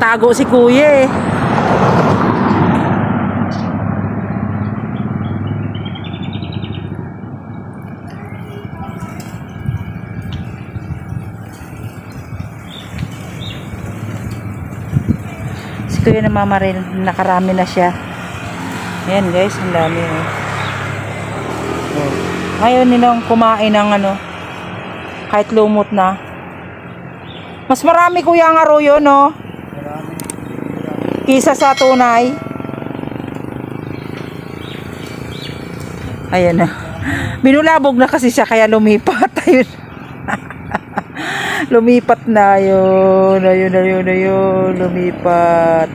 Nagtatago si kuya eh. Si kuya namamaril, nakarami na siya. Ayan guys, ang dami oh. Ngayon nilang kumain ng ano, kahit lumot na. Mas marami kuya ang arroyo no? Kisa sa tunay. Ayan na. Binulabog na kasi siya kaya lumipat. Ayun. Lumipat na yun. Ayun. Lumipat.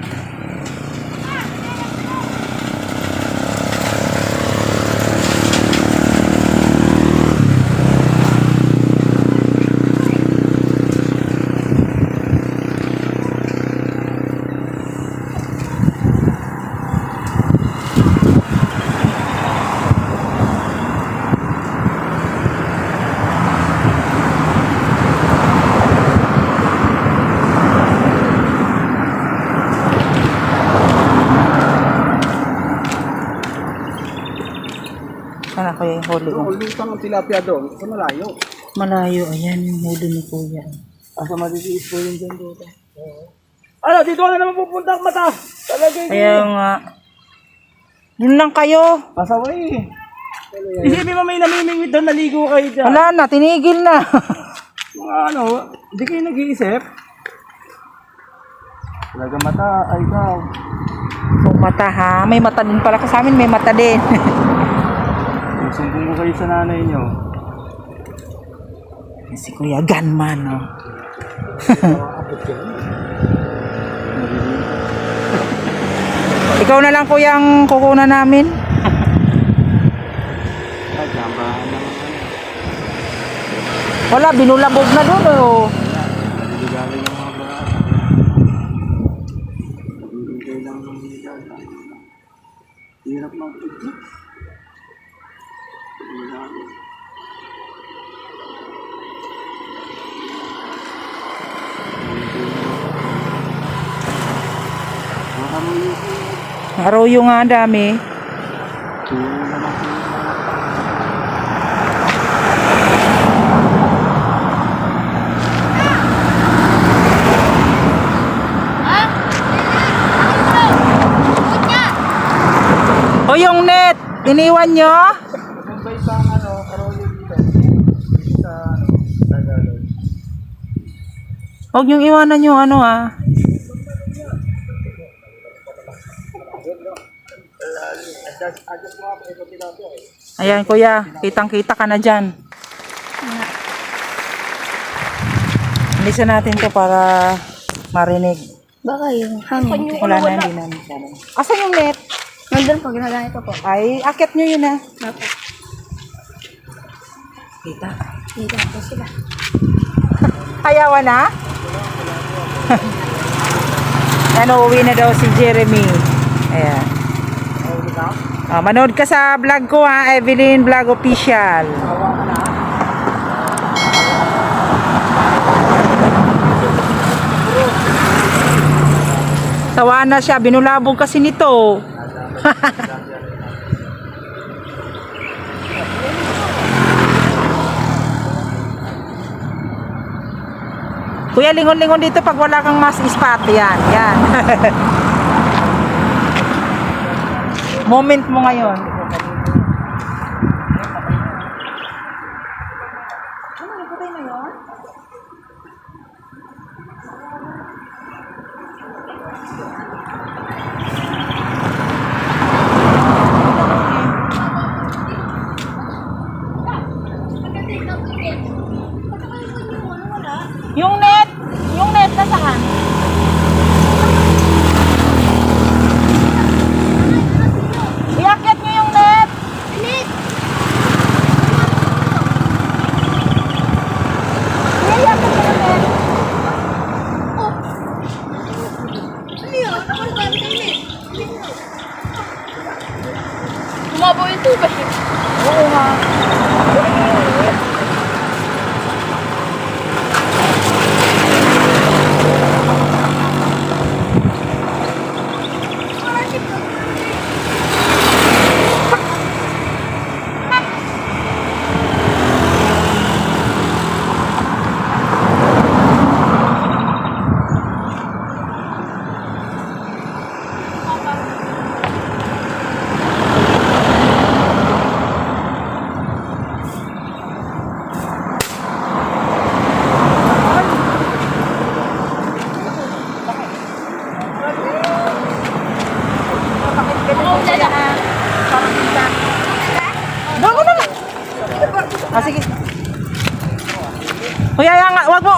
Sana kuya yung huli ko. Lutang ang tilapia doon. Sa malayo. Malayo, ayan yung huli ni kuya. Asa matitiis po yun dyan dito. Ano, dito ka na naman pupunta ang mata. Talaga yun. Kaya nga. Yun lang kayo. Pasaway. Isipin mo may namimingwit doon, naligo kayo dyan. Wala na, tinigil na. Mga ano, hindi kayo nag-iisip. Talaga mata, ay ikaw. Kung mata ha, may mata din pala sa amin, may mata din. Sumbong ko kayo sa nanay nyo. Si Kuya Gunman, no? Ikaw na lang kuya ang kukunan namin. Nagkambahan naman kami. Wala, binulabog na doon, oh. Naligaling yung mga barata. Nagigintay lang ng ligata. Hirap mag-ito. Arroyo nga dami. O yung net, iniwan nyo? Mumbay pa ang ano, arroyo dito. Sa ano, Tagalog. Huwag nyong iwanan yung ano ah. Ayan kuya, kitang kita ka na dyan. Alisan natin to para marinig. Baka yung hangin. Wala na, hindi namin siya. Asan yung net? Nandun po, ginagamit ko po. Ay, akit nyo yun ah. Dapat. Kita. Dito po sila. Ayawan na? Ano, uwi na daw si Jeremy. Ayan. Manood ka sa vlog ko ha, Evelyn Vlog Official. Sawa na siya, binulabog kasi nito. Kuya, lingon-lingon dito pag wala kang mas spot. Yan, yan. Moment mo ngayon. Yung net na saan? Iakyat niyo yung net. Net. Iakyat niyo yung net. Oh. Ano yun? Naman ba yung net? Tumabaw yung tubig. Oo nga.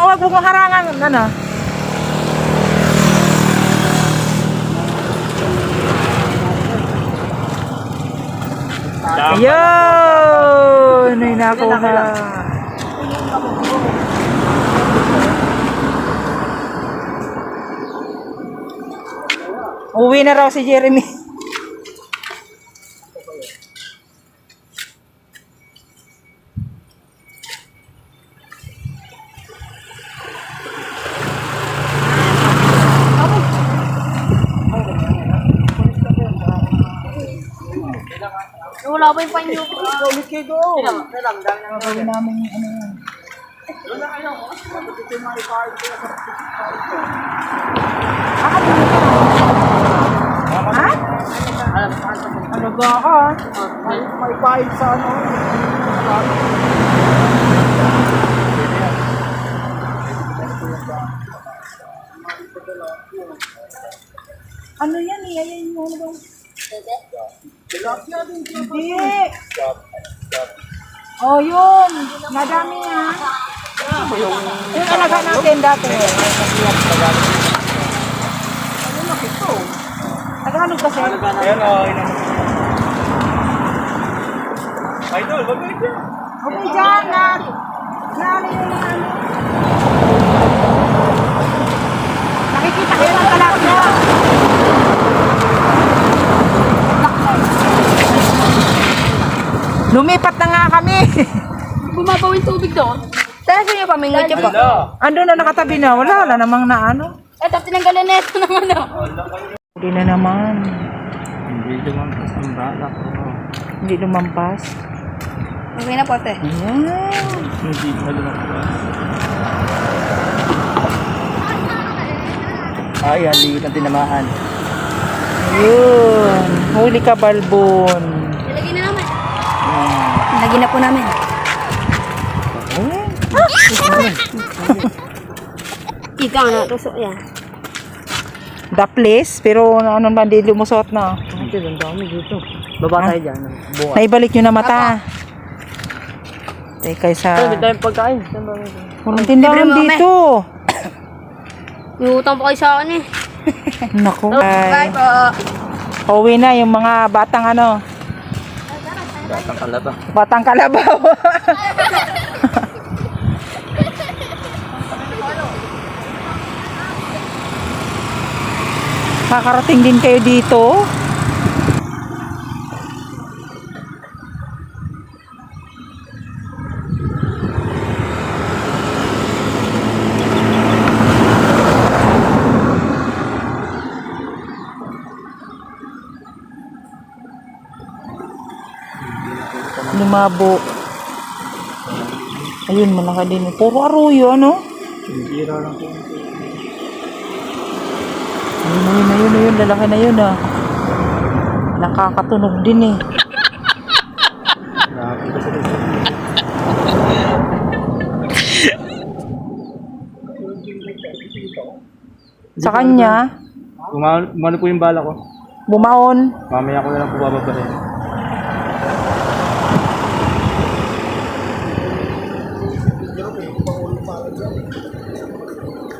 wag mo harangan, ano. Ayun! Ay, nakuha. Uwi na raw si Jeremy. Wala pa yung panyo. Ulit kayo doon. Gagawin namin yung ano yan. Ha? Ano ba ka? May pahit sa ano. Ano yan eh? Ayan yung ano ba? Hindi. Oh, yun. Madami ha. Yung alaga natin dati. Tagalog kasi. Ayan o. Idol, wag kayo dyan. Okay, dyan na. Ano yung ano? Nakikita kayo ng talapia. Lumipat na nga kami. Bumabaw yung tubig doon. Tayo niyo pa, may ngadya pa. Ando na nakatabi na. Wala namang na ano. Eto, tinanggalan na ito ng ano. Hindi na naman. Hindi lumampas ang balak. Hindi lumampas. Okay na po, ate. Ayan. Hindi na lumampas. Ay, ang liit ang tinamaan. Ayun. Huli ka, Balbon. Nilagay na namin. Nilagay na po namin. Ikaw na, tusok yan. Daplis, pero ano ba, hindi lumusot na. Ate, ang dami dito. Baba tayo dyan. Bukas. Naibalik nyo na mata. Kaysa... Hindi tayong pagkain. Walang tindahan Libre mo, dito. May utang pa kayo sa akin eh. Naku. Bye po. Uwi na yung mga batang ano. Batang kalaba. Batang kalabaw. Kakarating din kayo dito. Lumabo. Ayun, malaki din. Puro aruyo, ano? Hindi lang po. Ayun, lalaki na yun, ah. Nakakatunog din, eh. Nakakita sa dito. Sa kanya, Umano po yung bala ko. bumaon. Mamaya ko na lang po bababahin.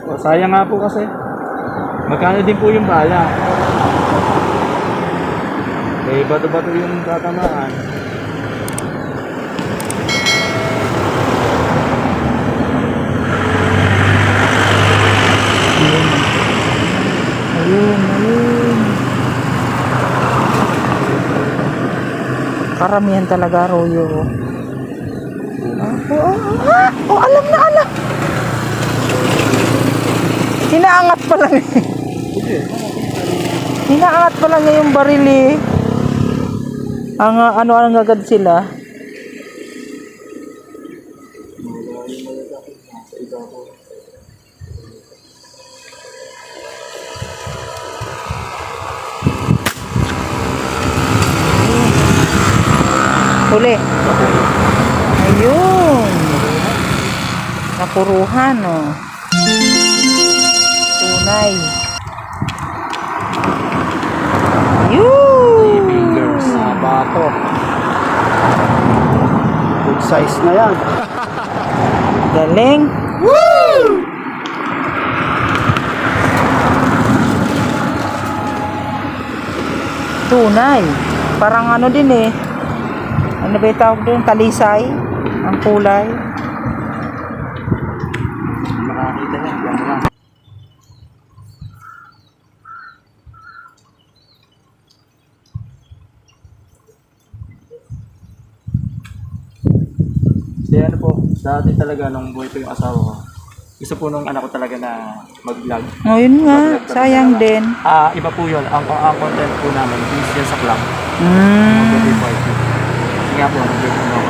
O, sayang nga po kasi. Magkano din po yung bala? Eh, bato-bato yung tatamaan. Ayun. Karamihan talaga arroyo. Alam na. Hinaangat pa lang eh. Hinaangat pa lang yung baril eh. Ang agad sila. Huli. Ayun. Napuruhan, oh. Tunay. Ayun. Fingers. Bato. Good size na yan. Galing. Woo! Tunay. Parang ano din eh. Ano ba yung tawag doon? Talisay. Ang kulay. Makakita niya. Yan lang. Kasi ano po, dati talaga nung buhay ko yung asawa ko, gusto po nung anak ko talaga na mag-vlog. Oh, yun nga. Sayang din. Iba po yun. Ang content po namin, is yan sa club. Mm. Kasi nga po, nag-vlog po ako.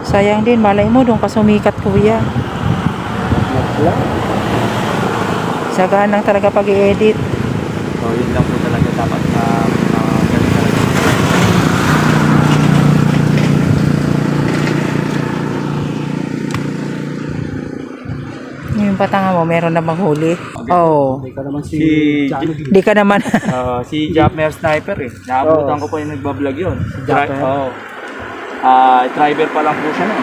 Sayang din. Malay mo, doon ka sumikat, kuya. Sagaan lang talaga pag i-edit. So, yun lang po talaga dapat na ganun talaga. Yung patanga mo, meron na maghuli. Oh. Hindi ka naman si Di ka naman. si Japmer Sniper eh. Naabutan ko pa yung nagbablog yun. Japmer? Oo. Driver pa lang po siya nun.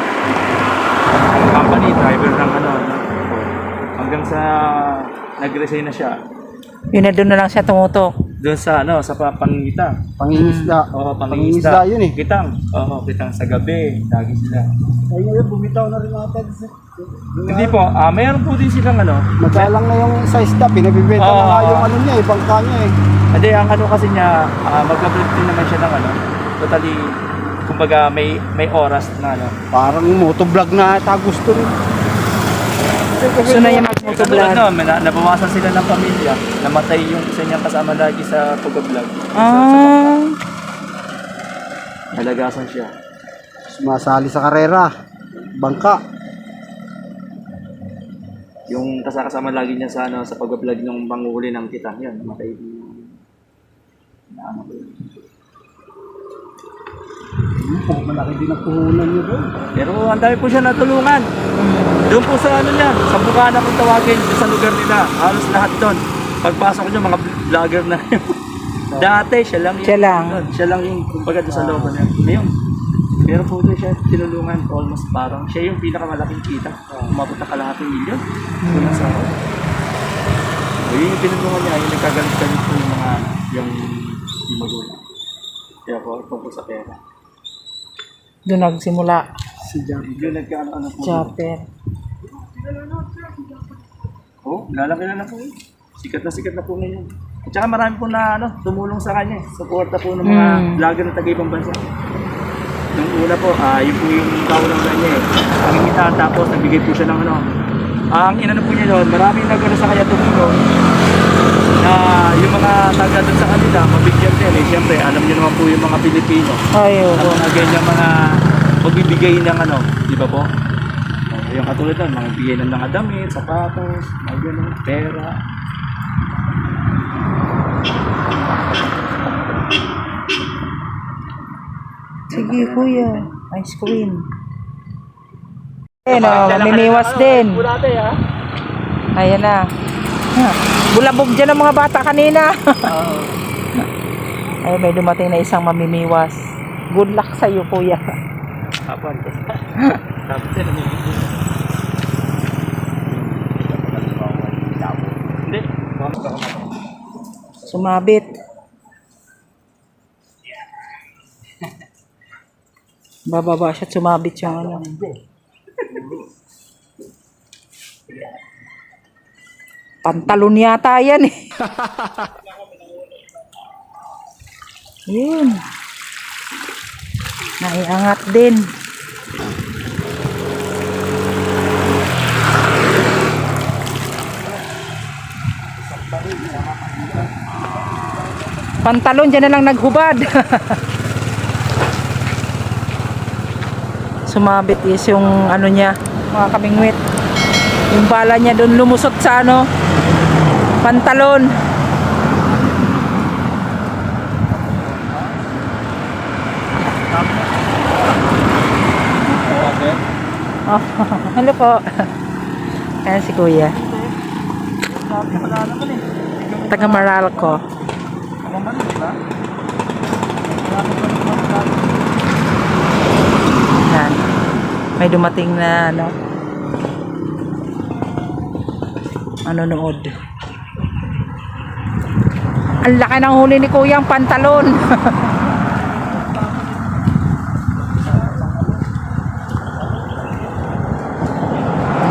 Ang company, driver ng ano. Hanggang sa nag-resign na siya. Yun na doon na lang siya tumutok. Doon sa ano, sa pangingita. Pangingisda. Oo, Pangingisda yun eh. Kitang. Oo, kitang sa gabi. Lagi sila. Ay ngayon, bumitaw na rin ata. Hindi po, mayroon po din silang ano. Madalang na yung sa isda, pinabibenta na nga yung ano niya eh, bangka niya eh. Hindi, ang ano kasi niya, mag-vlog din naman siya ng ano. Totally, kumbaga may oras na ano. Parang motovlog na ata gusto rin. Gusto na niya mag-motovlog. Katulad no, nabawasan sila ng pamilya. Namatay yung isa niyang kasama lagi sa pag-vlog. Ah. Nalagasan siya. Sumasali sa karera, bangka. Yung kasama lagi niya sa ano sa pag-vlog ng manguhuli ng kitang yan, namatay din. Na ano ko yun. Malaki din ang puhunan niya doon. Pero ang dami po siya natulungan. Doon po sa ano niya, sa Bukana kung tawagin, sa lugar nila. Halos lahat doon. Pagpasok niyo mga vlogger na yun. Dati siya lang. Siya lang. Siya lang yung kumbaga doon sa looban niya. Ngayon, pero po doon siya tinulungan almost parang siya yung pinakamalaking kita. Umabot na kalahating milyon. Doon sa ako. Yun yung tinulungan niya, yung nagkagalit-galit po yung mga yung magulang. Kaya po, tungkol sa pera. Doon nagsimula. Si Jan. Yung nagkaano po. Chopper. Oh, lalaki na po eh. Sikat na po ngayon. At saka marami po na ano, tumulong sa kanya. Suporta po ng mga vlogger na taga-ibang bansa. Nung una po, yun po yung kaulang na niya eh. Pangingita, tapos nagbigay po siya ng ano. Ang inano po niya doon, maraming nagano sa kanya tumulong. Na yung mga taga doon sa kanila, mabigyan din eh. Siyempre, alam niyo naman po yung mga Pilipino. Ay, Sa oo. mga ganyan mga pagbibigay ng ano, di ba po? Yung katulad doon, mga bigay ng mga damit, sapatos, mga gano'n, pera. Sige, kuya. Ice cream. Ayan o, mamimiwas din. Bulate ha? Ayan na. Bulabog dyan ang mga bata kanina. Ay, may dumating na isang mamimiwas. Good luck sa'yo, kuya. Kapag. Tapos yun, hindi. Sumabit. Bababa siya at sumabit yung ano. Pantalon yata yan eh. Yun. Naiangat din. Pantalon, dyan na lang naghubad. Sumabit is yung ano niya, mga kamingwit. Yung bala niya doon lumusot sa ano, pantalon. Oh, hello po. Ayan si kuya. Taga Meralco. Yan. May dumating na ano, manonood. Ang laki ng huli ni Kuya ang pantalon.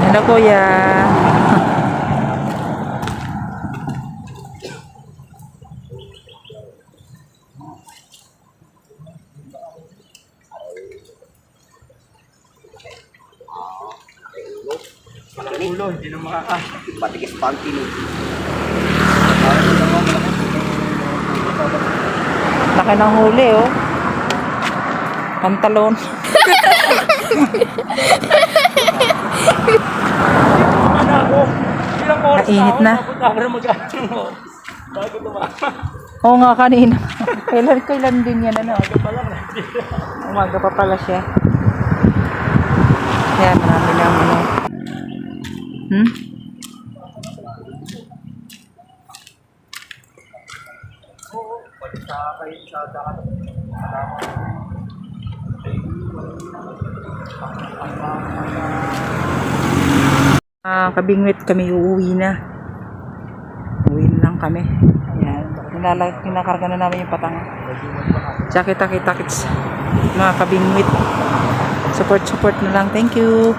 Hello Kuya. Ulo, hindi na makaka. Patikis panty no. Laki ng huli oh. Pantalon. Ano ako? Ilang oras Mainit na. Para mag-ano. Bago tumama. Oo nga kanina. Kailan din yan ano. Umaga pa pala siya. Kaya marami lang ano. Kabingwit kami, uuwi na. Uwi na lang kami. Ayan. Kinakarga na namin yung patang. Tsaka kita-kita kits mga kabingwit. Support na lang. Thank you.